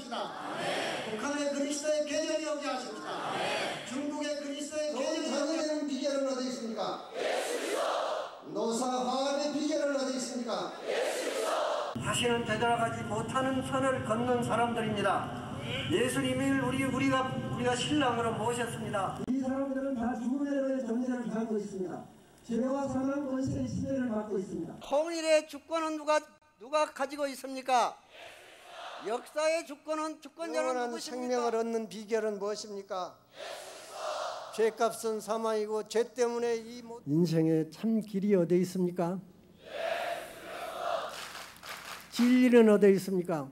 하십시다. 북한의 그리스도의 계절이 오게 하십시다. 중국의 그리스도의 계절이 오게 되는 비결은 어디 있습니까? 노사 화합의 비결은 어디 있습니까? 다시는 되돌아가지 못하는 선을 걷는 사람들입니다. 예수님을 우리가 신랑으로 모셨습니다. 이 사람들은 다 죽음의 존재를 갖고 있습니다. 죄와 사망 권세의 시대를 갖고 있습니다. 통일의 주권은 누가 가지고 있습니까? 역사의 주권자는 누구십니까? 생명을 얻는 비결은 무엇입니까? 죄값은 사망이고 죄 때문에 이 인생의 참 길이 어디 있습니까? 진리는 어디 있습니까?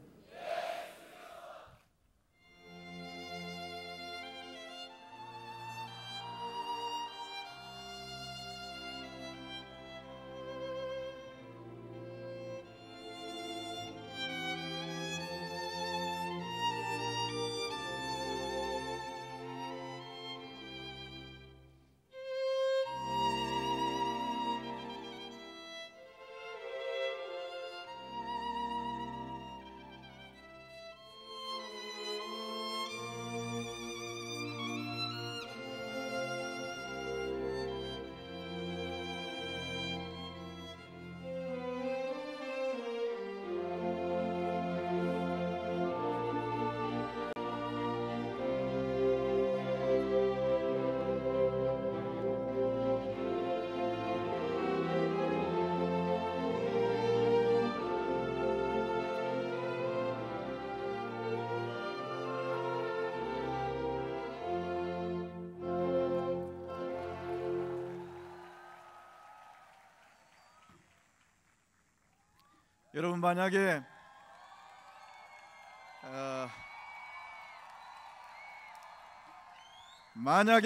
여러분, 만약에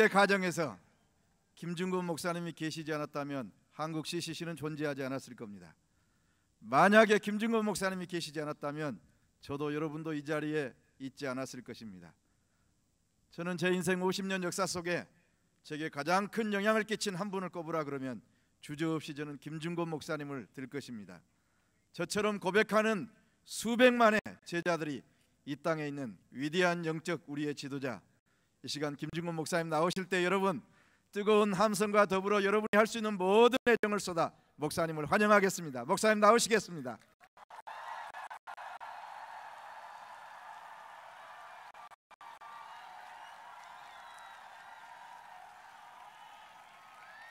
가정에서 김중곤 목사님이 계시지 않았다면 한국 CCC는 존재하지 않았을 겁니다. 만약에 김중곤 목사님이 계시지 않았다면 저도 여러분도 이 자리에 있지 않았을 것입니다. 저는 제 인생 50년 역사 속에 제게 가장 큰 영향을 끼친 한 분을 꼽으라 그러면 주저없이 저는 김중곤 목사님을 들 것입니다. 저처럼 고백하는 수백만의 제자들이 이 땅에 있는 위대한 영적 우리의 지도자, 이 시간 김중곤 목사님 나오실 때 여러분 뜨거운 함성과 더불어 여러분이 할 수 있는 모든 애정을 쏟아 목사님을 환영하겠습니다. 목사님 나오시겠습니다.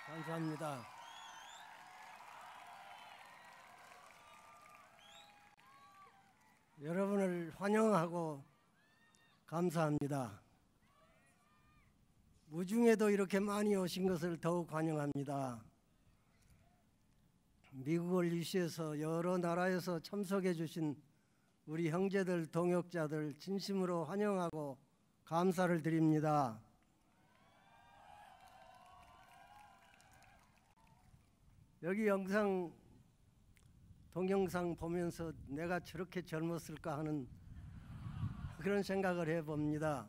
감사합니다. 여러분을 환영하고 감사합니다. 무중에도 이렇게 많이 오신 것을 더욱 환영합니다. 미국을 위시해서 여러 나라에서 참석해 주신 우리 형제들, 동역자들 진심으로 환영하고 감사를 드립니다. 여기 동영상 보면서 내가 저렇게 젊었을까 하는 그런 생각을 해봅니다.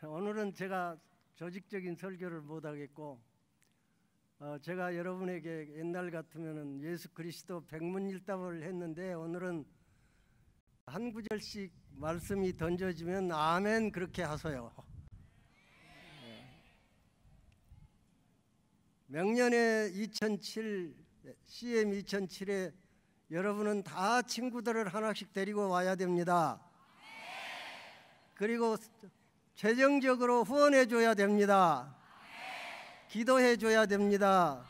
오늘은 제가 조직적인 설교를 못하겠고 제가 여러분에게 옛날 같으면 예수 그리스도 백문일답을 했는데 오늘은 한 구절씩 말씀이 던져지면 아멘 그렇게 하세요. 명년에 2007 CM 2007에 여러분은 다 친구들을 하나씩 데리고 와야 됩니다. 그리고 재정적으로 후원해 줘야 됩니다. 기도해 줘야 됩니다.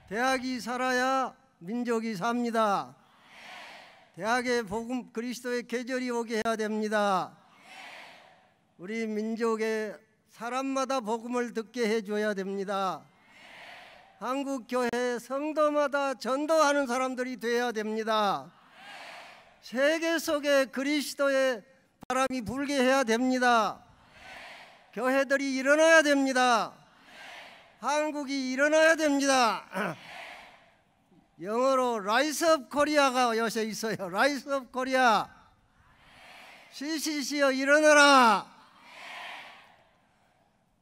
대학이 살아야 민족이 삽니다. 대학에 복음 그리스도의 계절이 오게 해야 됩니다. 우리 민족의 사람마다 복음을 듣게 해 줘야 됩니다. 한국 교회 성도마다 전도하는 사람들이 되어야 됩니다. 세계 속에 그리스도의 바람이 불게 해야 됩니다. 교회들이 일어나야 됩니다. 한국이 일어나야 됩니다. 영어로 라이스 업 코리아가 요새 있어요. 라이스 업 코리아. CCC여 일어나라.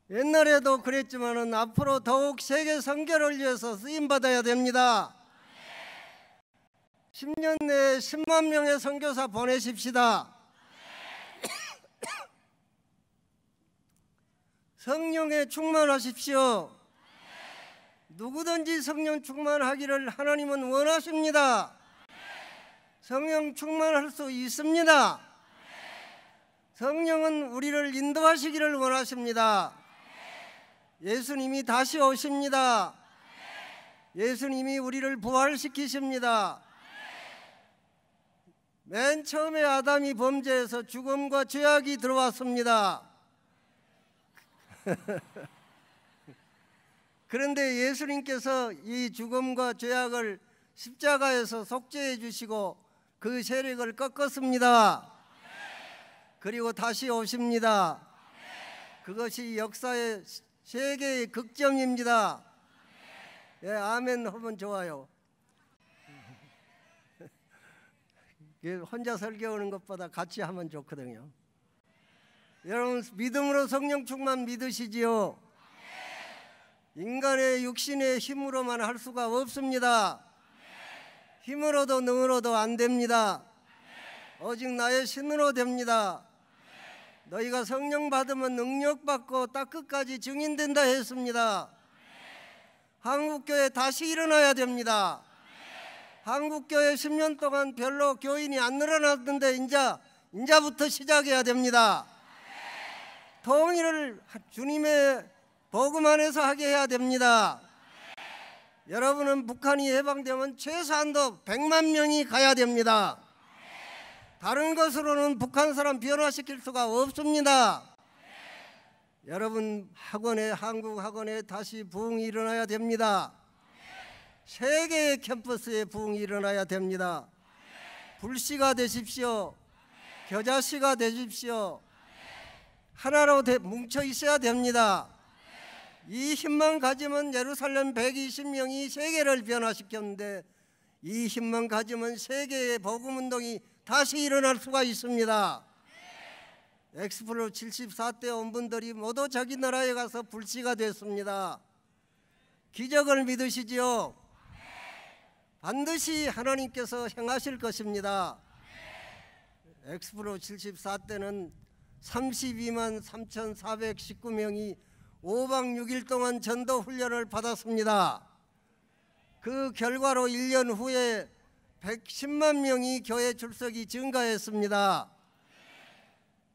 옛날에도 그랬지만은 앞으로 더욱 세계 선교를 위해서 쓰임 받아야 됩니다. 10년 내에 10만 명의 선교사 보내십시다. 성령에 충만하십시오. 누구든지 성령 충만하기를 하나님은 원하십니다. 성령 충만할 수 있습니다. 성령은 우리를 인도하시기를 원하십니다. 예수님이 다시 오십니다. 예수님이 우리를 부활시키십니다. 맨 처음에 아담이 범죄해서 죽음과 죄악이 들어왔습니다. 그런데 예수님께서 이 죽음과 죄악을 십자가에서 속죄해 주시고 그 세력을 꺾었습니다. 그리고 다시 오십니다. 그것이 역사의 세계의 극점입니다. 예, 아멘 하면 좋아요. 혼자 설교하는 것보다 같이 하면 좋거든요. 여러분, 믿음으로 성령 충만 믿으시지요? 인간의 육신의 힘으로만 할 수가 없습니다. 힘으로도 능으로도 안 됩니다. 오직 나의 신으로 됩니다. 너희가 성령 받으면 능력 받고 딱 끝까지 증인된다 했습니다. 한국교회 다시 일어나야 됩니다. 한국교회 10년 동안 별로 교인이 안 늘어났는데 인자부터 시작해야 됩니다. 통일을 주님의 복음 안에서 하게 해야 됩니다. 여러분은 북한이 해방되면 최소한도 100만 명이 가야 됩니다. 다른 것으로는 북한 사람 변화시킬 수가 없습니다. 여러분 한국 학원에 다시 부흥이 일어나야 됩니다. 세계의 캠퍼스에 부흥이 일어나야 됩니다. 불씨가 되십시오. 겨자씨가 되십시오. 하나로 뭉쳐 있어야 됩니다. 이 힘만 가지면 예루살렘 120명이 세계를 변화시켰는데 이 힘만 가지면 세계의 복음운동이 다시 일어날 수가 있습니다. 엑스플로 74대 온 분들이 모두 자기 나라에 가서 불씨가 됐습니다. 기적을 믿으시지요? 반드시 하나님께서 행하실 것입니다. 엑스플로 74대는 32만 3,419명이 5박 6일 동안 전도 훈련을 받았습니다. 그 결과로 1년 후에 110만 명이 교회 출석이 증가했습니다.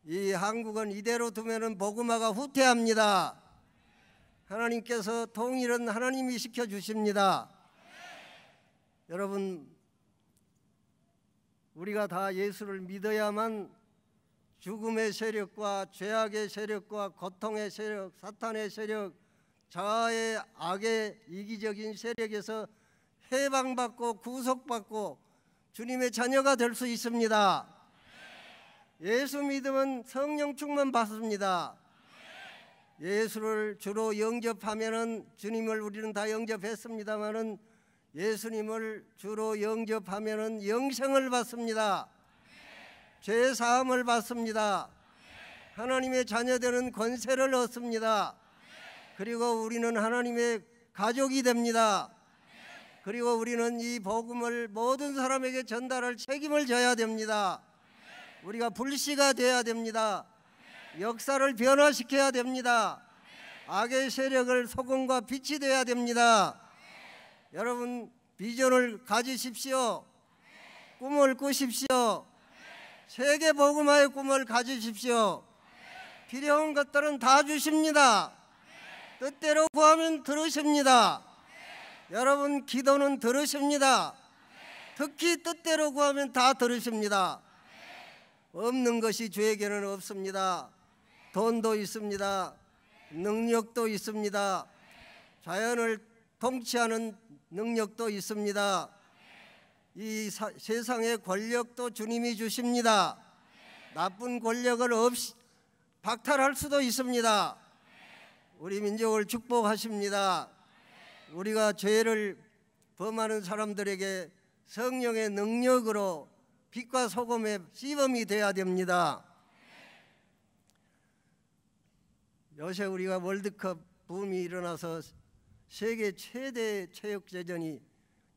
이 한국은 이대로 두면은 복음화가 후퇴합니다. 하나님께서 통일은 하나님이 시켜주십니다. 여러분, 우리가 다 예수를 믿어야만 죽음의 세력과 죄악의 세력과 고통의 세력, 사탄의 세력, 자아의 악의 이기적인 세력에서 해방받고 구속받고 주님의 자녀가 될 수 있습니다. 예수 믿으면 성령 충만 받습니다. 예수를 주로 영접하면은, 주님을 우리는 다 영접했습니다마는 예수님을 주로 영접하면은 영생을 받습니다. 죄 사함을 받습니다. 하나님의 자녀되는 권세를 얻습니다. 그리고 우리는 하나님의 가족이 됩니다. 그리고 우리는 이 복음을 모든 사람에게 전달할 책임을 져야 됩니다. 우리가 불씨가 되어야 됩니다. 역사를 변화시켜야 됩니다. 악의 세력을 소금과 빛이 되어야 됩니다. 여러분, 비전을 가지십시오. 꿈을 꾸십시오. 세계 복음화의 꿈을 가지십시오. 필요한 것들은 다 주십니다. 뜻대로 구하면 들으십니다. 여러분, 기도는 들으십니다. 특히 뜻대로 구하면 다 들으십니다. 없는 것이 주에게는 없습니다. 돈도 있습니다. 능력도 있습니다. 자연을 통치하는 능력도 있습니다. 이 세상의 권력도 주님이 주십니다. 나쁜 권력을 박탈할 수도 있습니다. 우리 민족을 축복하십니다. 우리가 죄를 범하는 사람들에게 성령의 능력으로 빛과 소금의 시범이 되어야 됩니다. 요새 우리가 월드컵 붐이 일어나서 세계 최대 체육대전이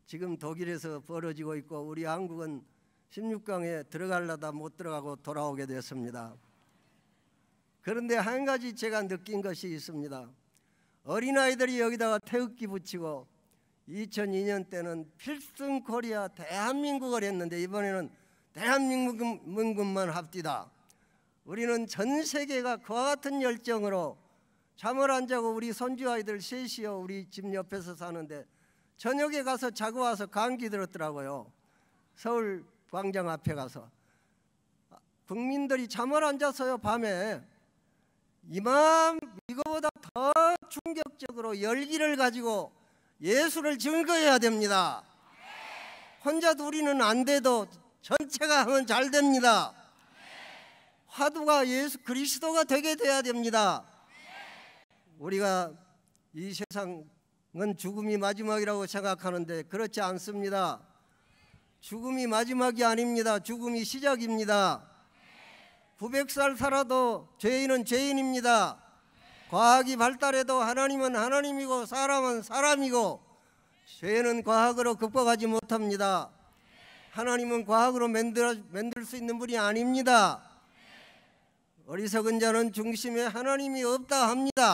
지금 독일에서 벌어지고 있고 우리 한국은 16강에 들어가려다 못 들어가고 돌아오게 됐습니다. 그런데 한 가지 제가 느낀 것이 있습니다. 어린아이들이 여기다가 태극기 붙이고 2002년 때는 필승 코리아 대한민국을 했는데 이번에는 대한민국만 합디다. 우리는 전 세계가 그와 같은 열정으로 잠을 안 자고 우리 손주아이들 셋이요 우리 집 옆에서 사는데 저녁에 가서 자고 와서 감기 들었더라고요. 서울 광장 앞에 가서 국민들이 잠을 안 자서요 밤에 이거보다 더 충격적으로 열기를 가지고 예수를 증거해야 됩니다. 혼자도 우리는 안 돼도 전체가 하면 잘 됩니다. 화두가 예수 그리스도가 되게 돼야 됩니다. 우리가 이 세상은 죽음이 마지막이라고 생각하는데 그렇지 않습니다. 죽음이 마지막이 아닙니다. 죽음이 시작입니다. 900살 살아도 죄인은 죄인입니다. 과학이 발달해도 하나님은 하나님이고 사람은 사람이고 죄는 과학으로 극복하지 못합니다. 하나님은 과학으로 만들 수 있는 분이 아닙니다. 어리석은 자는 중심에 하나님이 없다 합니다.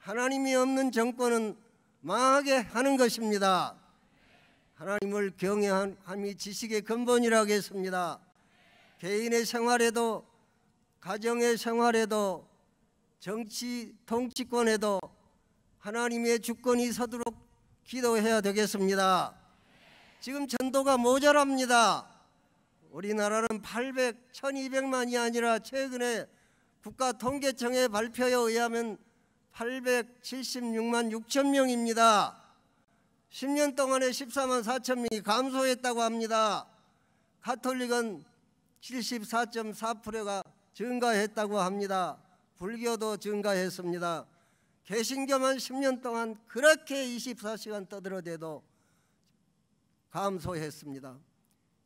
하나님이 없는 정권은 망하게 하는 것입니다. 하나님을 경외함이 지식의 근본이라고 했습니다. 개인의 생활에도 가정의 생활에도 정치 통치권에도 하나님의 주권이 서도록 기도해야 되겠습니다. 지금 전도가 모자랍니다. 우리나라는 1200만이 아니라 최근에 국가통계청의 발표에 의하면 876만 6천 명입니다. 10년 동안에 14만 4천 명이 감소했다고 합니다. 가톨릭은 74.4%가 증가했다고 합니다. 불교도 증가했습니다. 개신교만 10년 동안 그렇게 24시간 떠들어대도 감소했습니다.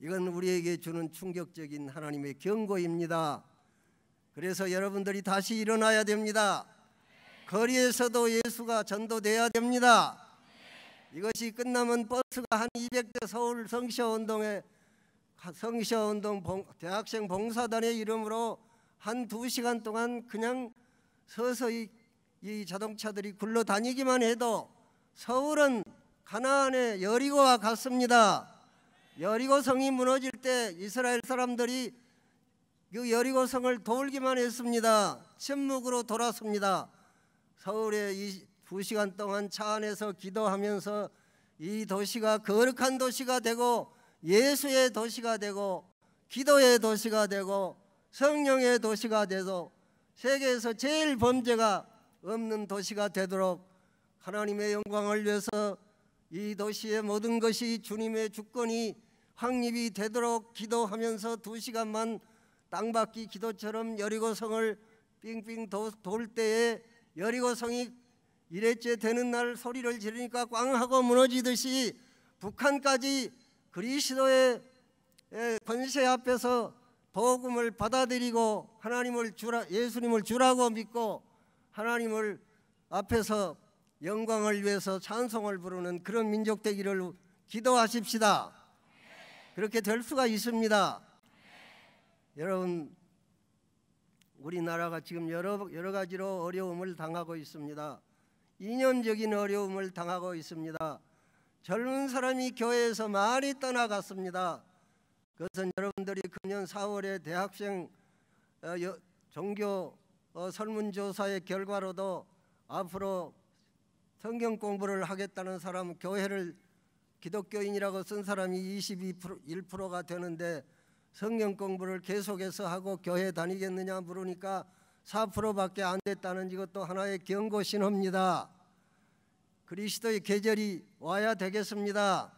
이건 우리에게 주는 충격적인 하나님의 경고입니다. 그래서 여러분들이 다시 일어나야 됩니다. 거리에서도 예수가 전도돼야 됩니다. 이것이 끝나면 버스가 한 200대 서울 성시운동 대학생 봉사단의 이름으로 한 2시간 동안 그냥 서서히 이 자동차들이 굴러다니기만 해도 서울은 가나안의 여리고와 같습니다. 여리고성이 무너질 때 이스라엘 사람들이 그 여리고성을 돌기만 했습니다. 침묵으로 돌았습니다. 서울에 이 2시간 동안 차 안에서 기도하면서 이 도시가 거룩한 도시가 되고 예수의 도시가 되고 기도의 도시가 되고 성령의 도시가 되고 세계에서 제일 범죄가 없는 도시가 되도록 하나님의 영광을 위해서 이 도시의 모든 것이 주님의 주권이 확립이 되도록 기도하면서 2시간만 땅받기 기도처럼 여리고성을 빙빙 돌 때에 여리고성이 일회째 되는 날 소리를 지르니까 꽝 하고 무너지듯이 북한까지 그리스도의 권세 앞에서 복음을 받아들이고 예수님을 주라고 믿고 하나님을 앞에서 영광을 위해서 찬송을 부르는 그런 민족 되기를 기도하십시다. 그렇게 될 수가 있습니다. 여러분, 우리나라가 지금 여러 가지로 어려움을 당하고 있습니다. 이념적인 어려움을 당하고 있습니다. 젊은 사람이 교회에서 많이 떠나갔습니다. 그것은 여러분들이 금년 4월에 대학생 종교 설문조사의 결과로도 앞으로 성경 공부를 하겠다는 사람, 교회를 기독교인이라고 쓴 사람이 1%가 되는데 성경 공부를 계속해서 하고 교회 다니겠느냐 물으니까 4%밖에 안 됐다는 이것도 하나의 경고 신호입니다. 그리스도의 계절이 와야 되겠습니다.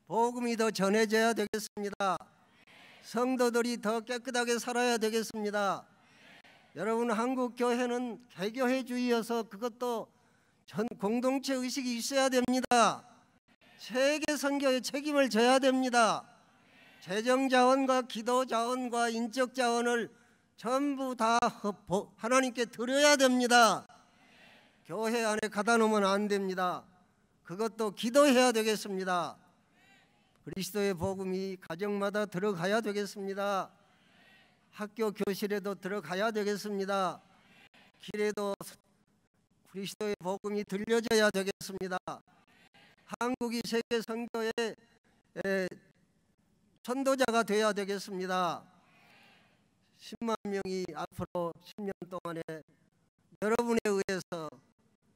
복음이 더 전해져야 되겠습니다. 성도들이 더 깨끗하게 살아야 되겠습니다. 여러분, 한국 교회는 개교회주의여서 그것도 공동체 의식이 있어야 됩니다. 세계 선교에 책임을 져야 됩니다. 재정 자원과 기도 자원과 인적 자원을 전부 다 하나님께 드려야 됩니다. 교회 안에 가다 놓으면 안 됩니다. 그것도 기도해야 되겠습니다. 그리스도의 복음이 가정마다 들어가야 되겠습니다. 학교 교실에도 들어가야 되겠습니다. 길에도 그리스도의 복음이 들려져야 되겠습니다. 한국이 세계 선교의 선도자가 되어야 되겠습니다. 10만 명이 앞으로 10년 동안에 여러분에 의해서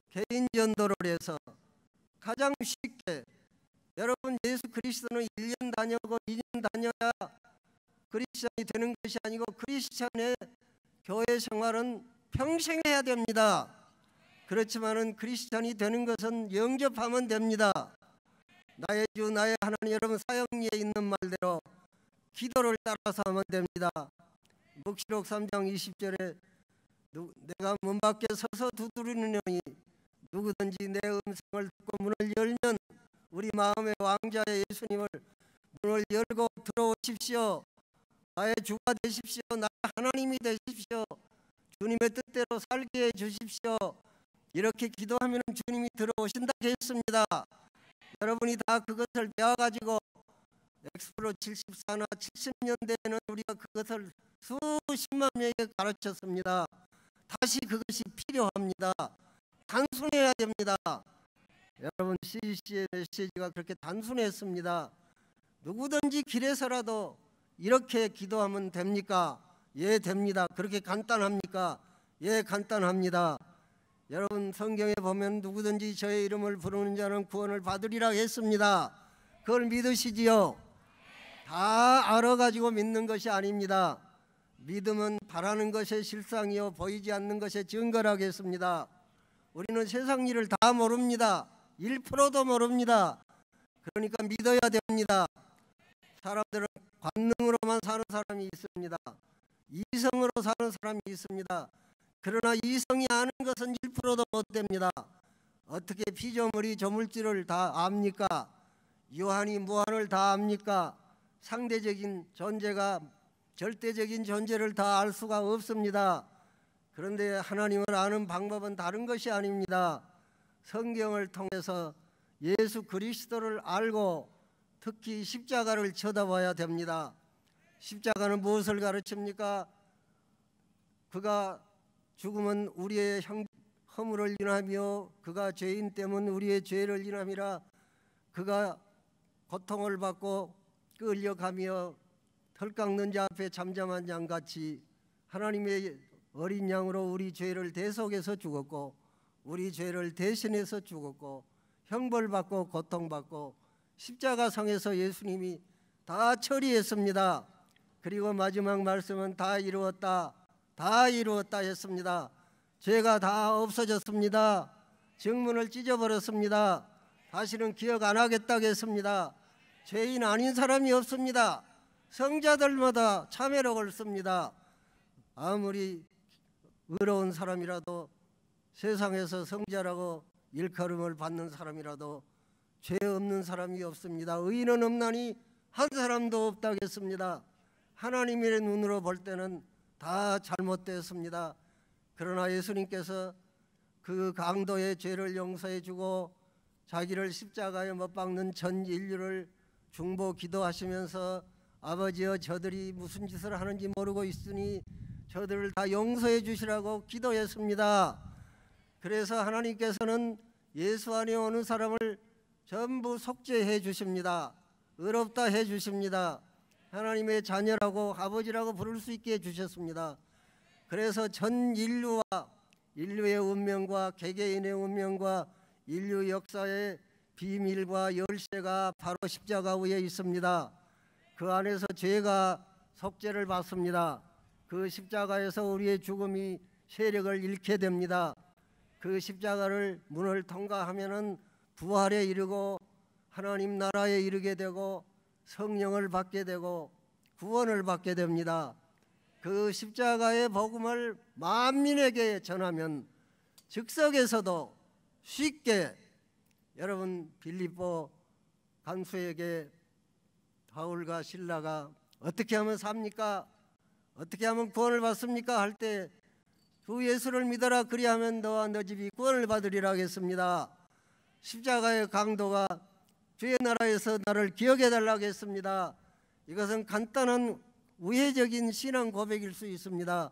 개인 전도를 해서 가장 쉽게, 여러분 예수 그리스도는 1년 다녀고 2년 다녀야 크리스찬이 되는 것이 아니고 크리스찬의 교회 생활은 평생 해야 됩니다. 그렇지만은 크리스찬이 되는 것은 영접하면 됩니다. 나의 주 나의 하나님, 여러분 사형리에 있는 말대로 기도를 따라서 하면 됩니다. 묵시록 3장 20절에 내가 문 밖에 서서 두드리느니 누구든지 내 음성을 듣고 문을 열면 우리 마음의 왕자의 예수님을 문을 열고 들어오십시오. 나의 주가 되십시오. 나의 하나님이 되십시오. 주님의 뜻대로 살게 해주십시오. 이렇게 기도하면 주님이 들어오신다 했습니다. 여러분이 다 그것을 배워가지고 엑스프로 74나 70년대에는 우리가 그것을 수십만 명에게 가르쳤습니다. 다시 그것이 필요합니다. 단순해야 됩니다. 여러분 CCC의 메시지가 그렇게 단순했습니다. 누구든지 길에서라도 이렇게 기도하면 됩니까? 예, 됩니다. 그렇게 간단합니까? 예, 간단합니다. 여러분 성경에 보면 누구든지 저의 이름을 부르는 자는 구원을 받으리라 했습니다. 그걸 믿으시지요? 다 알아가지고 믿는 것이 아닙니다. 믿음은 바라는 것의 실상이요 보이지 않는 것의 증거라고 했습니다. 우리는 세상 일을 다 모릅니다. 1%도 모릅니다. 그러니까 믿어야 됩니다. 사람들은 관능으로만 사는 사람이 있습니다. 이성으로 사는 사람이 있습니다. 그러나 이성이 아는 것은 1%도 못 됩니다. 어떻게 피조물이 조물주를 다 압니까? 유한이 무한을 다 압니까? 상대적인 존재가 절대적인 존재를 다 알 수가 없습니다. 그런데 하나님을 아는 방법은 다른 것이 아닙니다. 성경을 통해서 예수 그리스도를 알고 특히 십자가를 쳐다봐야 됩니다. 십자가는 무엇을 가르칩니까? 그가 죽음은 우리의 허물을 인하며 그가 죄인 때문 우리의 죄를 인함이라. 그가 고통을 받고 끌려가며 털 깎는 자 앞에 잠잠한 양같이 하나님의 어린 양으로 우리 죄를 대속해서 죽었고 우리 죄를 대신해서 죽었고 형벌받고 고통받고 십자가상에서 예수님이 다 처리했습니다. 그리고 마지막 말씀은 다 이루었다, 다 이루었다 했습니다. 죄가 다 없어졌습니다. 증문을 찢어버렸습니다. 다시는 기억 안 하겠다고 했습니다. 죄인 아닌 사람이 없습니다. 성자들마다 참회록을 씁니다. 아무리 의로운 사람이라도 세상에서 성자라고 일컬음을 받는 사람이라도 죄 없는 사람이 없습니다. 의인은 없나니 한 사람도 없다고 했습니다. 하나님의 눈으로 볼 때는 다 잘못되었습니다. 그러나 예수님께서 그 강도의 죄를 용서해 주고 자기를 십자가에 못 박는 전 인류를 중보 기도하시면서 아버지여 저들이 무슨 짓을 하는지 모르고 있으니 저들을 다 용서해 주시라고 기도했습니다. 그래서 하나님께서는 예수 안에 오는 사람을 전부 속죄해 주십니다. 의롭다 해 주십니다. 하나님의 자녀라고 아버지라고 부를 수 있게 해주셨습니다. 그래서 전 인류와 인류의 운명과 개개인의 운명과 인류 역사의 비밀과 열쇠가 바로 십자가 위에 있습니다. 그 안에서 죄가 속죄를 받습니다. 그 십자가에서 우리의 죽음이 세력을 잃게 됩니다. 그 십자가를 문을 통과하면은 부활에 이르고 하나님 나라에 이르게 되고 성령을 받게 되고 구원을 받게 됩니다. 그 십자가의 복음을 만민에게 전하면 즉석에서도 쉽게, 여러분 빌립보 간수에게 바울과 실라가 어떻게 하면 삽니까? 어떻게 하면 구원을 받습니까? 할 때 주 예수를 믿어라 그리하면 너와 너 집이 구원을 받으리라 하겠습니다. 십자가의 강도가 주의 나라에서 나를 기억해 달라고 했습니다. 이것은 간단한 우회적인 신앙 고백일 수 있습니다.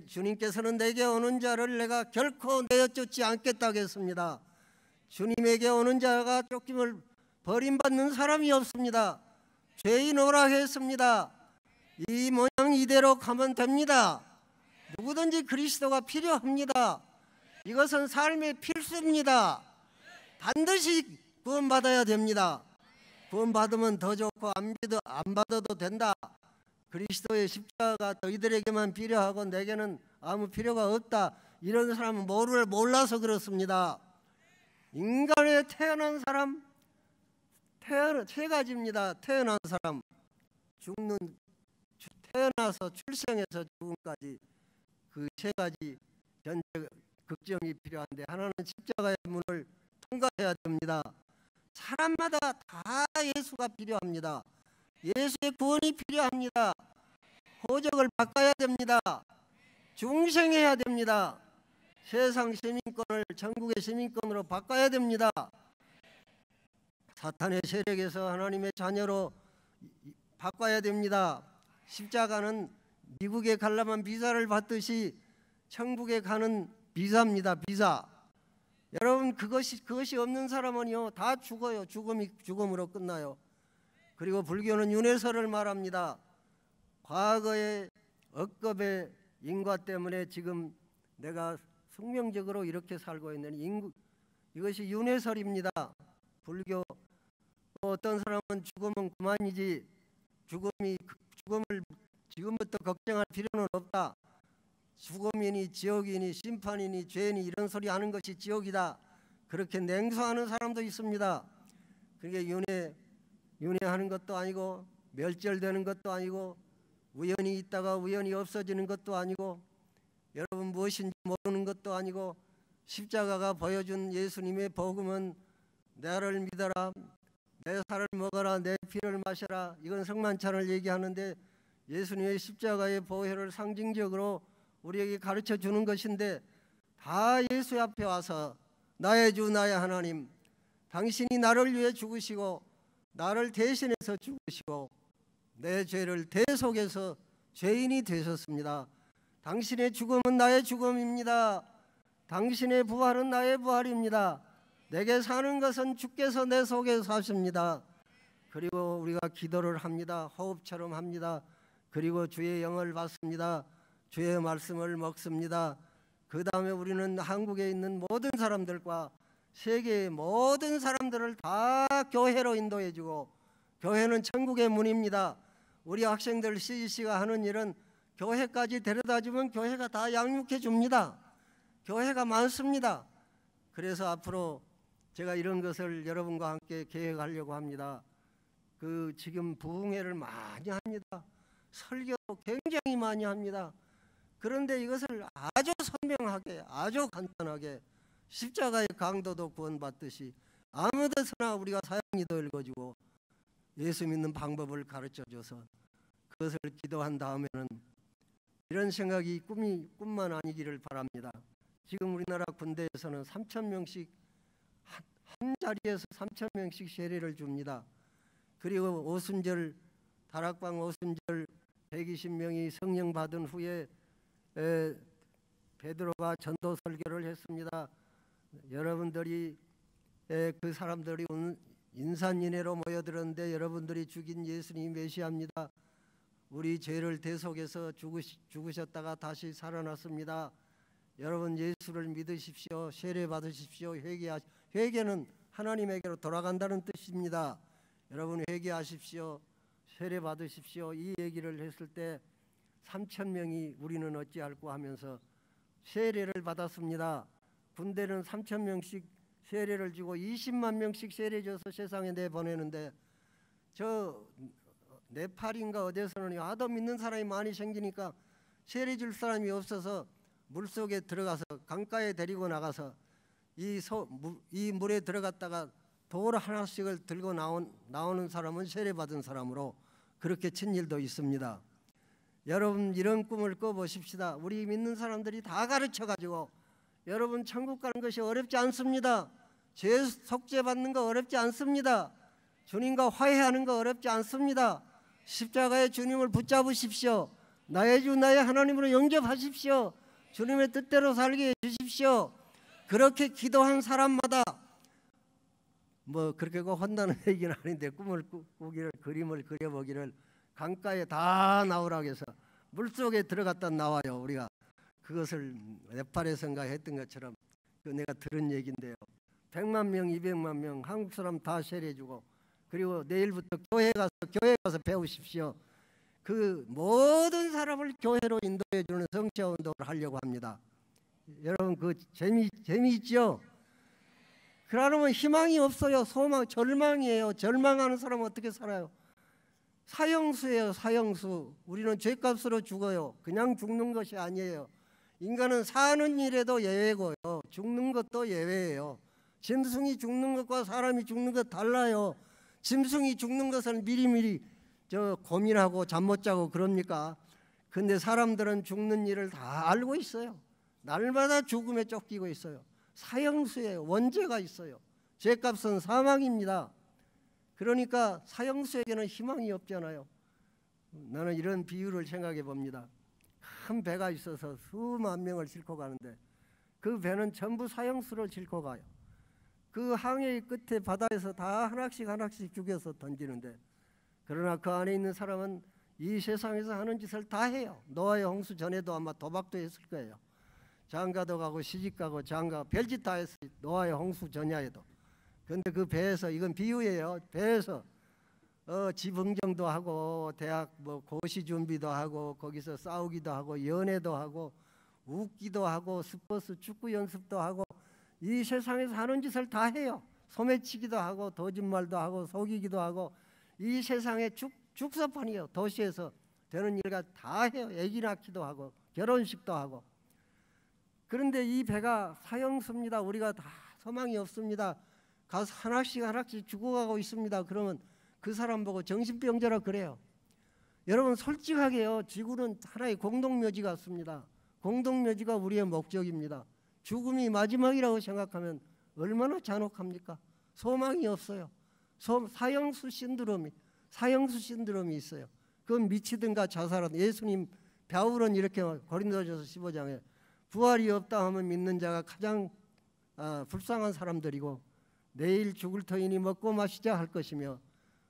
주님께서는 내게 오는 자를 내가 결코 내어쫓지 않겠다고 했습니다. 주님에게 오는 자가 쫓김을 버림받는 사람이 없습니다. 죄인 오라 했습니다. 이 모양 이대로 가면 됩니다. 누구든지 그리스도가 필요합니다. 이것은 삶의 필수입니다. 반드시 구원받아야 됩니다. 구원받으면 더 좋고 안 받아도 된다. 그리스도의 십자가가 너희들에게만 필요하고 내게는 아무 필요가 없다. 이런 사람은 뭐를 몰라서 그렇습니다. 인간에 태어난 사람 세 가지입니다. 태어난 사람, 태어나서 출생해서 죽음까지 그 세 가지 전제 극정이 필요한데, 하나는 십자가의 문을 통과해야 됩니다. 사람마다 다 예수가 필요합니다. 예수의 구원이 필요합니다. 호적을 바꿔야 됩니다. 중생해야 됩니다. 세상 시민권을 천국의 시민권으로 바꿔야 됩니다. 사탄의 세력에서 하나님의 자녀로 바꿔야 됩니다. 십자가는 미국에 가려면 비자를 받듯이 천국에 가는 비자입니다. 비자. 여러분, 그것이 없는 사람은요 다 죽어요. 죽음으로 끝나요. 그리고 불교는 윤회설을 말합니다. 과거의 억겁의 인과 때문에 지금 내가 숙명적으로 이렇게 살고 있는 이것이 윤회설입니다. 불교. 또 어떤 사람은 죽으면 그만이지, 죽음을 지금부터 걱정할 필요는 없다. 죽음이니 지옥이니 심판이니 죄니 이런 소리 하는 것이 지옥이다. 그렇게 냉소하는 사람도 있습니다. 그게 윤회하는 것도 아니고 멸절되는 것도 아니고 우연히 있다가 우연히 없어지는 것도 아니고 여러분 무엇인지 모르는 것도 아니고, 십자가가 보여준 예수님의 복음은 나를 믿어라, 내 살을 먹어라, 내 피를 마셔라. 이건 성만찬을 얘기하는데 예수님의 십자가의 보혈을 상징적으로 우리에게 가르쳐 주는 것인데, 다 예수 앞에 와서 나의 주 나의 하나님, 당신이 나를 위해 죽으시고 나를 대신해서 죽으시고 내 죄를 대속해서 죄인이 되셨습니다. 당신의 죽음은 나의 죽음입니다. 당신의 부활은 나의 부활입니다. 내게 사는 것은 주께서 내 속에 사십니다. 그리고 우리가 기도를 합니다. 호흡처럼 합니다. 그리고 주의 영을 받습니다. 주의 말씀을 먹습니다. 그 다음에 우리는 한국에 있는 모든 사람들과 세계의 모든 사람들을 다 교회로 인도해주고, 교회는 천국의 문입니다. 우리 학생들 CEC가 하는 일은 교회까지 데려다주면 교회가 다 양육해 줍니다. 교회가 많습니다. 그래서 앞으로 제가 이런 것을 여러분과 함께 계획하려고 합니다. 지금 부흥회를 많이 합니다. 설교도 굉장히 많이 합니다. 그런데 이것을 아주 선명하게, 아주 간단하게 십자가의 강도도 구원받듯이 아무 데서나 우리가 사형리도 읽어주고 예수 믿는 방법을 가르쳐줘서 그것을 기도한 다음에는 이런 생각이 꿈만 아니기를 바랍니다. 지금 우리나라 군대에서는 3,000명씩 한 자리에서 3,000명씩 세례를 줍니다. 그리고 오순절, 다락방 오순절 120명이 성령 받은 후에 베드로가 전도 설교를 했습니다. 여러분들이 그 사람들이 인산인해로 모여들었는데 여러분들이 죽인 예수님이 메시아입니다. 우리 죄를 대속해서 죽으셨다가 다시 살아났습니다. 여러분 예수를 믿으십시오. 세례 받으십시오. 회개는 하나님에게로 돌아간다는 뜻입니다. 여러분 회개하십시오. 세례 받으십시오. 이 얘기를 했을 때 3,000명이 우리는 어찌할꼬 하면서 세례를 받았습니다. 군대는 3,000명씩 세례를 주고 20만 명씩 세례 줘서 세상에 내보내는데, 저 네팔인가 어디서는 하도 믿는 사람이 많이 생기니까 세례 줄 사람이 없어서 물속에 들어가서 강가에 데리고 나가서 이 물에 들어갔다가 돌 하나씩을 들고 나오는 사람은 세례 받은 사람으로 그렇게 친 일도 있습니다. 여러분 이런 꿈을 꿔보십시다. 우리 믿는 사람들이 다 가르쳐가지고 여러분 천국 가는 것이 어렵지 않습니다. 죄 속죄 받는 거 어렵지 않습니다. 주님과 화해하는 거 어렵지 않습니다. 십자가의 주님을 붙잡으십시오. 나의 주 나의 하나님으로 영접하십시오. 주님의 뜻대로 살게 해주십시오. 그렇게 기도한 사람마다 뭐 그렇게 혼나는 얘기는 아닌데 꿈을 꾸기를 그림을 그려보기를 강가에 다 나오라고 해서 물속에 들어갔다 나와요. 우리가 그것을 네팔에선가 했던 것처럼 그 내가 들은 얘기인데요. 100만 명, 200만 명 한국 사람 다 세례주고 그리고 내일부터 교회 가서 배우십시오. 그 모든 사람을 교회로 인도해 주는 성취화 운동을 하려고 합니다. 여러분 그 재미있죠? 그러면 희망이 없어요. 소망, 절망이에요. 절망하는 사람은 어떻게 살아요? 사형수예요. 사형수. 우리는 죄값으로 죽어요. 그냥 죽는 것이 아니에요. 인간은 사는 일에도 예외고요. 죽는 것도 예외예요. 짐승이 죽는 것과 사람이 죽는 것 달라요. 짐승이 죽는 것은 미리미리 고민하고 잠 못 자고 그럽니까? 근데 사람들은 죽는 일을 다 알고 있어요. 날마다 죽음에 쫓기고 있어요. 사형수예요. 원죄가 있어요. 죄값은 사망입니다. 그러니까 사형수에게는 희망이 없잖아요. 나는 이런 비유를 생각해 봅니다. 큰 배가 있어서 수만 명을 싣고 가는데 그 배는 전부 사형수를 싣고 가요. 그 항해의 끝에 바다에서 다 하나씩 죽여서 던지는데 그러나 그 안에 있는 사람은 이 세상에서 하는 짓을 다 해요. 노아의 홍수 전에도 아마 도박도 했을 거예요. 장가도 가고 시집가고 장가 별짓 다 했어요. 노아의 홍수 전야에도. 그런데 그 배에서 이건 비유예요. 배에서 지붕정도 하고 대학 뭐 고시 준비도 하고 거기서 싸우기도 하고 연애도 하고 웃기도 하고 스포츠 축구 연습도 하고 이 세상에서 하는 짓을 다 해요. 소매치기도 하고 거짓말도 하고 속이기도 하고 이 세상에 죽사판이에요. 도시에서 되는 일과 다 해요. 애기 낳기도 하고 결혼식도 하고. 그런데 이 배가 사형수입니다. 우리가 다 소망이 없습니다. 가서 하나씩 죽어가고 있습니다. 그러면 그 사람 보고 정신병자라 그래요. 여러분 솔직하게요. 지구는 하나의 공동묘지 같습니다. 공동묘지가 우리의 목적입니다. 죽음이 마지막이라고 생각하면 얼마나 잔혹합니까? 소망이 없어요. 사형수 신드롬이 있어요. 그건 미치든가 자살하든. 예수님 바울은 이렇게 고린도전서 15장에 부활이 없다 하면 믿는 자가 가장 불쌍한 사람들이고 내일 죽을 터이니 먹고 마시자 할 것이며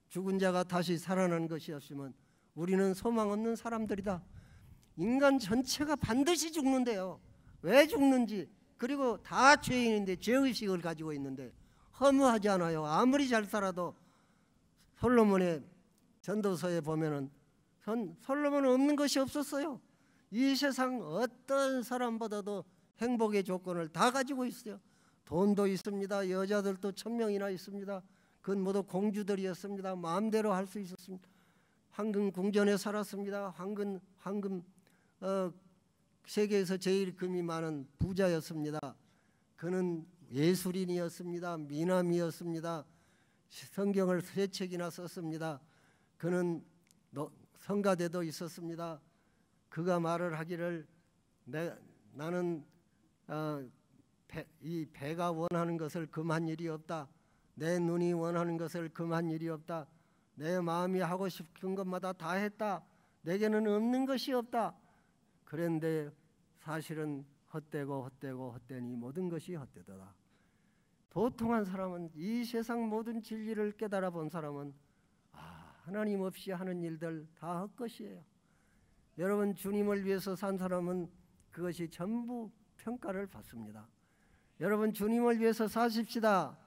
죽은 자가 다시 살아나는 것이 없으면 우리는 소망 없는 사람들이다. 인간 전체가 반드시 죽는데요. 왜 죽는지 그리고 다 죄인인데 죄의식을 가지고 있는데 허무하지 않아요. 아무리 잘 살아도 솔로몬의 전도서에 보면은 솔로몬은 없는 것이 없었어요. 이 세상 어떤 사람보다도 행복의 조건을 다 가지고 있어요. 돈도 있습니다. 여자들도 1000명이나 있습니다. 그건 모두 공주들이었습니다. 마음대로 할 수 있었습니다. 황금 궁전에 살았습니다. 황금 세계에서 제일 금이 많은 부자였습니다. 그는 예술인이었습니다. 미남이었습니다. 성경을 3책이나 썼습니다. 그는 성가대도 있었습니다. 그가 말을 하기를 나는 이 배가 원하는 것을 금한 일이 없다. 내 눈이 원하는 것을 금한 일이 없다. 내 마음이 하고 싶은 것마다 다 했다. 내게는 없는 것이 없다. 그런데 사실은 헛되니 모든 것이 헛되더라. 도통한 사람은 이 세상 모든 진리를 깨달아 본 사람은 하나님 없이 하는 일들 다 헛것이에요. 여러분 주님을 위해서 산 사람은 그것이 전부 평가를 받습니다. 여러분 주님을 위해서 사십시다.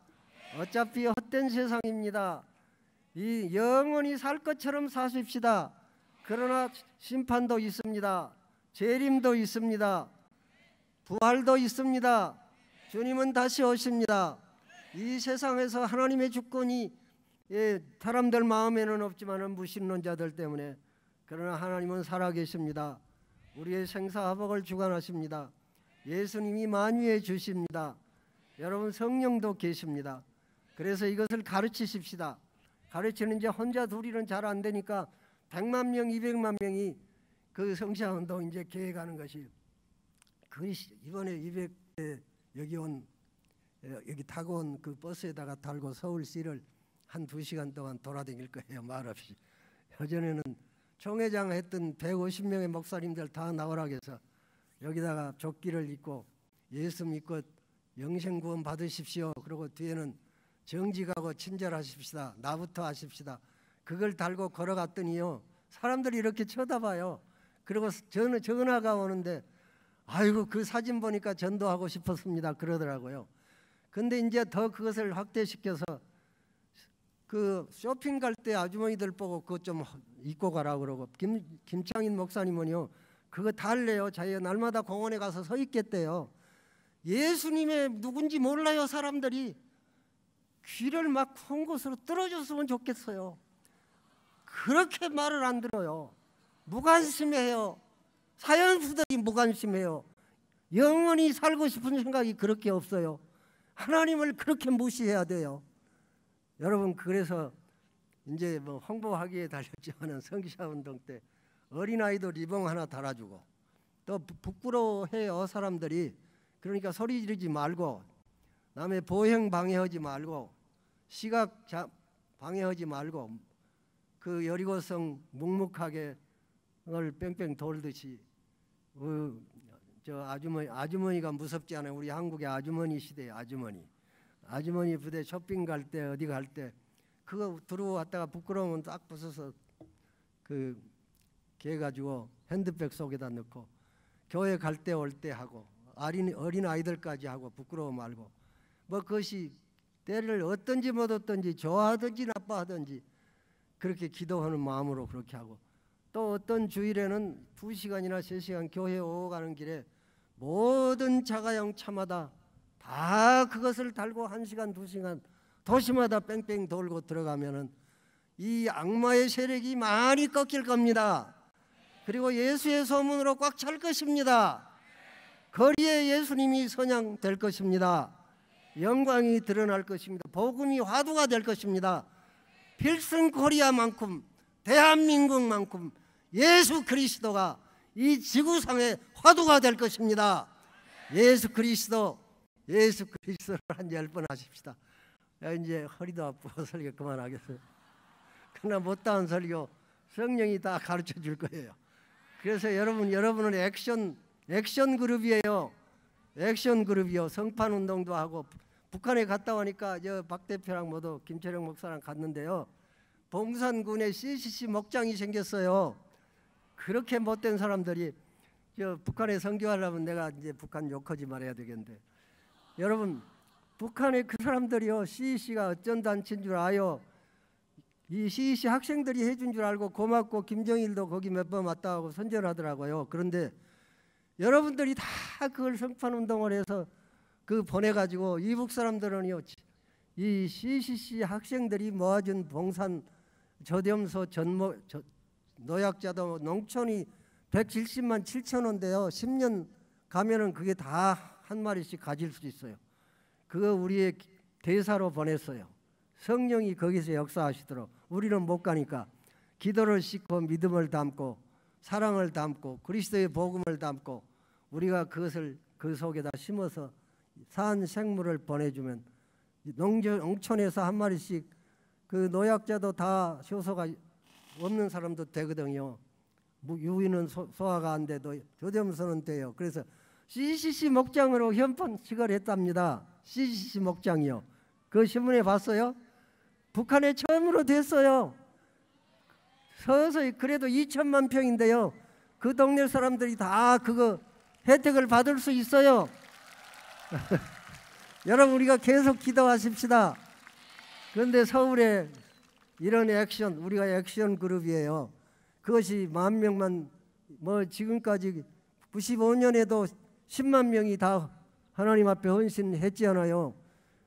어차피 헛된 세상입니다. 이 영원히 살 것처럼 사십시다. 그러나 심판도 있습니다. 재림도 있습니다. 부활도 있습니다. 주님은 다시 오십니다. 이 세상에서 하나님의 주권이 사람들 마음에는 없지만 무신론자들 때문에 그러나 하나님은 살아계십니다. 우리의 생사화복을 주관하십니다. 예수님이 만유해 주십니다. 여러분 성령도 계십니다. 그래서 이것을 가르치십시다. 가르치는 이제 혼자 둘이는 잘 안 되니까 100만 명, 200만 명이 그 성시운동 이제 계획하는 것이 이번에 200대 여기 온 여기 타고 온 그 버스에다가 달고 서울시를 한 2시간 동안 돌아다닐 거예요. 말없이. 예전에는 총회장 했던 150명의 목사님들 다 나오라고 해서 여기다가 조끼를 입고 예수 믿고 영생구원 받으십시오. 그리고 뒤에는 정직하고 친절하십시다. 나부터 하십시다. 그걸 달고 걸어갔더니요, 사람들이 이렇게 쳐다봐요. 그리고 전화가 오는데 아이고 그 사진 보니까 전도하고 싶었습니다 그러더라고요. 근데 이제 더 그것을 확대시켜서 그 쇼핑 갈 때 아주머니들 보고 그것 좀 입고 가라고 그러고, 김창인 목사님은요 그거 달래요. 자기가 날마다 공원에 가서 서 있겠대요. 예수님의 누군지 몰라요. 사람들이 귀를 막 큰 곳으로 떨어졌으면 좋겠어요. 그렇게 말을 안 들어요. 무관심해요. 사연수들이 무관심해요. 영원히 살고 싶은 생각이 그렇게 없어요. 하나님을 그렇게 무시해야 돼요. 여러분, 그래서 이제 뭐 홍보하기에 달렸지만은 성기사운동 때 어린아이도 리봉 하나 달아주고, 또 부끄러워해요 사람들이. 그러니까 소리 지르지 말고, 남의 보행 방해하지 말고, 시각 방해하지 말고, 그 여리고성 묵묵하게 을 뺑뺑 돌듯이 저 아주머니가 무섭지 않아요. 우리 한국의 아주머니 시대에 아주머니 부대 쇼핑 갈 때 어디 갈 때 그거 들어왔다가 부끄러우면 딱 벗어서 그 개 가지고 핸드백 속에다 넣고 교회 갈 때 올 때 하고 어린 아이들까지 하고 부끄러워 말고, 뭐 그것이 때를 어떤지 못 어떤지 좋아하든지 나빠하든지 그렇게 기도하는 마음으로 그렇게 하고, 또 어떤 주일에는 2시간이나 3시간 교회 오고 가는 길에 모든 자가용 차마다 다 그것을 달고 1시간 2시간 도시마다 뺑뺑 돌고 들어가면은 이 악마의 세력이 많이 꺾일 겁니다. 그리고 예수의 소문으로 꽉 찰 것입니다. 거리에 예수님이 선양될 것입니다. 영광이 드러날 것입니다. 복음이 화두가 될 것입니다. 필승 코리아만큼, 대한민국만큼 예수 그리스도가 이 지구상의 화두가 될 것입니다. 예수 그리스도를 한 10번 하십시다. 이제 허리도 아프고 설교 그만하겠어요. 그러나 못다한 설교 성령이 다 가르쳐 줄 거예요. 그래서 여러분은 액션 그룹이에요. 액션 그룹이요. 성판 운동도 하고, 북한에 갔다 오니까 박 대표랑 모두 김철영 목사랑 갔는데요. 봉산군에 CCC 목장이 생겼어요. 그렇게 못된 사람들이 북한에 선교하려면 내가 이제 북한 욕하지 말아야 되겠는데, 여러분 북한에 그 사람들이요 CCC가 어쩐 단체인 줄 아요? 이 CCC 학생들이 해준 줄 알고 고맙고, 김정일도 거기 몇 번 왔다 하고 선전하더라고요. 그런데 여러분들이 다 그걸 성판 운동을 해서 그 보내가지고 이북 사람들은요 이 CCC 학생들이 모아준 봉산 저렴소 노약자도 농촌이 170만 7천원인데요 10년 가면은 그게 다 한 마리씩 가질 수 있어요. 그거 우리의 대사로 보냈어요. 성령이 거기서 역사하시도록. 우리는 못 가니까 기도를 싣고 믿음을 담고 사랑을 담고 그리스도의 복음을 담고 우리가 그것을 그 속에다 심어서 산 생물을 보내주면 농촌에서 한 마리씩, 그 노약자도 다 효소가 없는 사람도 되거든요. 유인은 소화가 안 돼도 저염소는 돼요. 그래서 CCC 목장으로 현판식을 했답니다. CCC 목장이요. 그 신문에 봤어요? 북한에 처음으로 됐어요. 서서히. 그래도 2천만 평인데요. 그 동네 사람들이 다 그거 혜택을 받을 수 있어요. 여러분, 우리가 계속 기도하십시다. 그런데 서울에 이런 액션, 우리가 액션 그룹이에요. 그것이 10,000명만, 뭐 지금까지 95년에도 10만 명이 다 하나님 앞에 헌신했잖아요.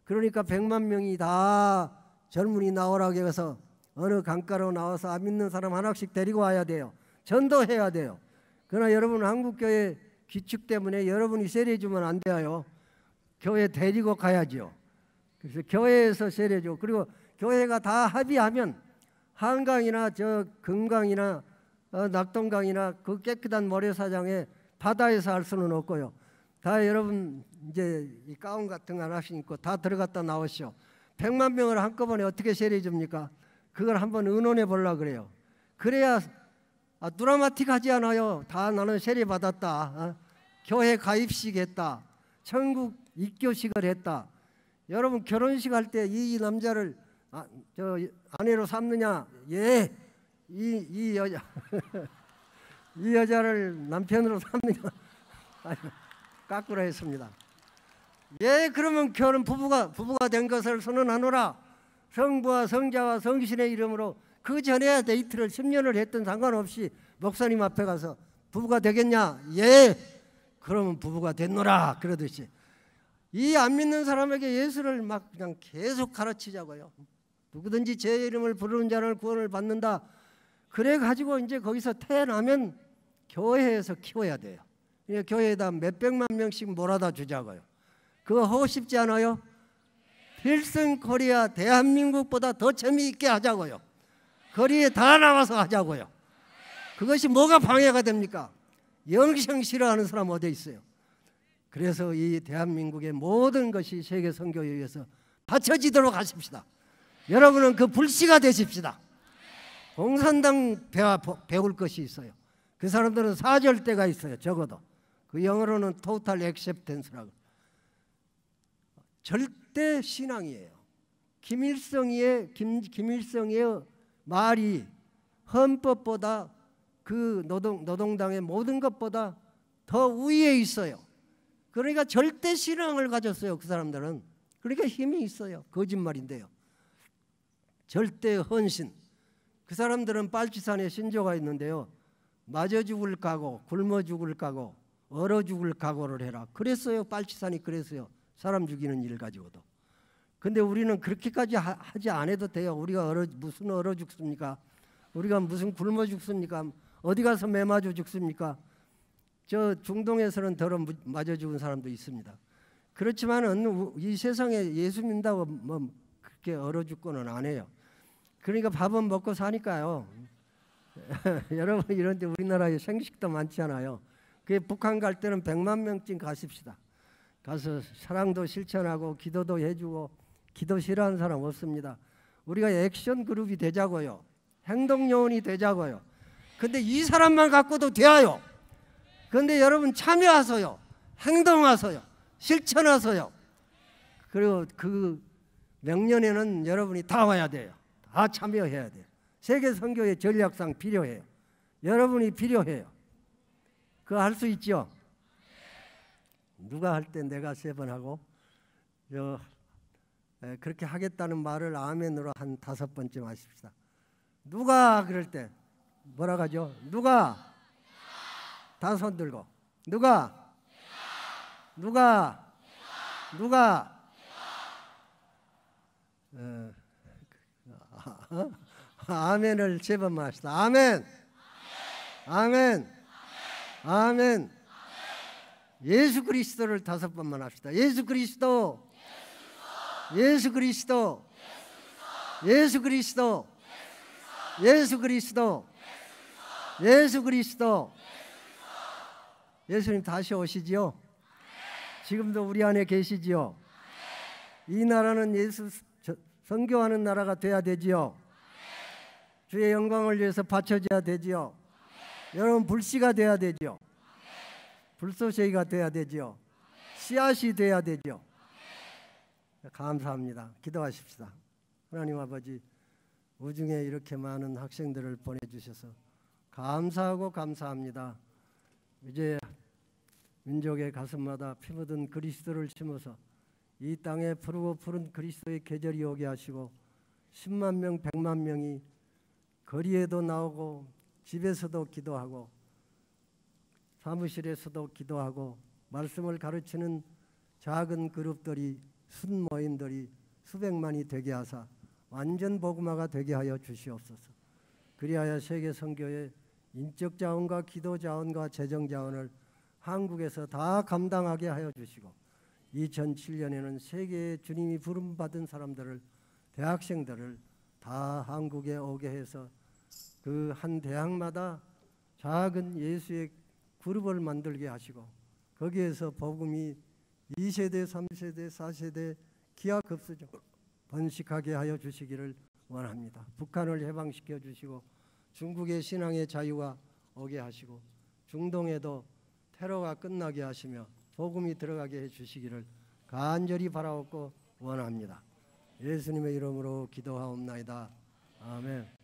그러니까 100만 명이 다 젊은이 나오라고 해서 어느 강가로 나와서 안 믿는 사람 하나씩 데리고 와야 돼요. 전도해야 돼요. 그러나 여러분, 한국교회 규칙 때문에 여러분이 세례주면 안 돼요. 교회 데리고 가야죠. 그래서 교회에서 세례주, 그리고 교회가 다 합의하면 한강이나 저 금강이나 낙동강이나 그 깨끗한 모래사장에 바다에서 할 수는 없고요. 다 여러분 이제 이 가운 같은 거 하나씩 입고 다 들어갔다 나오시오. 100만 명을 한꺼번에 어떻게 세례 줍니까? 그걸 한번 의논해 보려고 그래요. 그래야 드라마틱하지 않아요. 다 나는 세례 받았다. 교회 가입식 했다. 천국 입교식을 했다. 여러분 결혼식 할 때 이 남자를 저 아내로 삼느냐? 예. 이 여자 이 여자를 남편으로 삼느냐? 거꾸로 했습니다. 예, 그러면 결혼 부부가 된 것을 선언하노라. 성부와 성자와 성신의 이름으로 그 전에 데이트를 10년을 했든 상관없이 목사님 앞에 가서 부부가 되겠냐? 예. 그러면 부부가 됐노라. 그러듯이 이 안 믿는 사람에게 예수를 막 그냥 계속 가르치자고요. 누구든지 제 이름을 부르는 자를 구원을 받는다. 그래 가지고 이제 거기서 태어나면 교회에서 키워야 돼요. 교회에다 몇백만 명씩 몰아다 주자고요. 그거 하고 싶지 않아요? 필승 코리아 대한민국보다 더 재미있게 하자고요. 거리에 다 나와서 하자고요. 그것이 뭐가 방해가 됩니까? 영생 싫어하는 사람 어디 있어요? 그래서 이 대한민국의 모든 것이 세계 선교에 의해서 바쳐지도록 하십시다. 여러분은 그 불씨가 되십시다. 공산당 배울 것이 있어요. 그 사람들은 사절대가 있어요. 적어도 그 영어로는 total acceptance라고. 절대 신앙이에요. 김일성의 말이 헌법보다 그 노동당의 모든 것보다 더 위에 있어요. 그러니까 절대 신앙을 가졌어요. 그 사람들은. 그러니까 힘이 있어요. 거짓말인데요. 절대 헌신. 그 사람들은 빨치산에 신조가 있는데요. 맞아 죽을 각오, 굶어 죽을 각오, 얼어 죽을 각오를 해라. 그랬어요. 빨치산이 그랬어요. 사람 죽이는 일 가지고도. 근데 우리는 그렇게까지 하지 않아도 돼요. 우리가 무슨 얼어 죽습니까? 우리가 무슨 굶어 죽습니까? 어디 가서 매 맞아 죽습니까? 저 중동에서는 덜어 맞아 죽은 사람도 있습니다. 그렇지만은 이 세상에 예수 믿는다고 뭐 그렇게 얼어 죽고는 안 해요. 그러니까 밥은 먹고 사니까요. 여러분 이런데 우리나라에 생식도 많지 않아요. 그 북한 갈 때는 100만 명쯤 가십시다. 가서 사랑도 실천하고 기도도 해주고 기도 싫어하는 사람 없습니다. 우리가 액션 그룹이 되자고요. 행동 요원이 되자고요. 근데 이 사람만 갖고도 돼요. 근데 여러분 참여하세요. 행동하세요. 실천하세요. 그리고 그 명년에는 여러분이 다 와야 돼요. 다 참여해야 돼요. 세계 선교의 전략상 필요해요. 여러분이 필요해요. 그거 할 수 있죠? 누가 할 때 내가 3번 하고 그렇게 하겠다는 말을 아멘으로 한 5번쯤 하십시다. 누가 그럴 때 뭐라 하죠? 누가? 다 손 들고 누가? 아멘을 3번만 합시다. 아멘. 아멘. 아멘. 예수 그리스도를 5번만 합시다. 예수 그리스도. 예수 그리스도. 예수 그리스도. 예수 그리스도. 예수 그리스도. 예수님 다시 오시지요? 지금도 우리 안에 계시지요? 이 나라는 예수 선교하는 나라가 돼야 되지요? 주의 영광을 위해서 바쳐져야 되지요? 여러분 불씨가 돼야 되지요? 불쏘시개가 돼야 되지요? 씨앗이 돼야 되지요? 감사합니다. 기도하십시다. 하나님 아버지, 우중에 이렇게 많은 학생들을 보내주셔서 감사하고 감사합니다. 이제 민족의 가슴마다 피 묻은 그리스도를 심어서 이 땅에 푸르고 푸른 그리스도의 계절이 오게 하시고 10만 명, 100만 명이 거리에도 나오고 집에서도 기도하고 사무실에서도 기도하고 말씀을 가르치는 작은 그룹들이 순모임들이 수백만이 되게 하사 완전 복음화가 되게 하여 주시옵소서. 그리하여 세계 선교의 인적 자원과 기도 자원과 재정 자원을 한국에서 다 감당하게 하여 주시고 2007년에는 세계의 주님이 부름받은 사람들을 대학생들을 다 한국에 오게 해서 그 한 대학마다 작은 예수의 그룹을 만들게 하시고 거기에서 복음이 2세대, 3세대, 4세대 기하급수적 번식하게 하여 주시기를 원합니다. 북한을 해방시켜 주시고 중국의 신앙의 자유가 오게 하시고 중동에도 테러가 끝나게 하시며 복음이 들어가게 해 주시기를 간절히 바라옵고 원합니다. 예수님의 이름으로 기도하옵나이다. 아멘.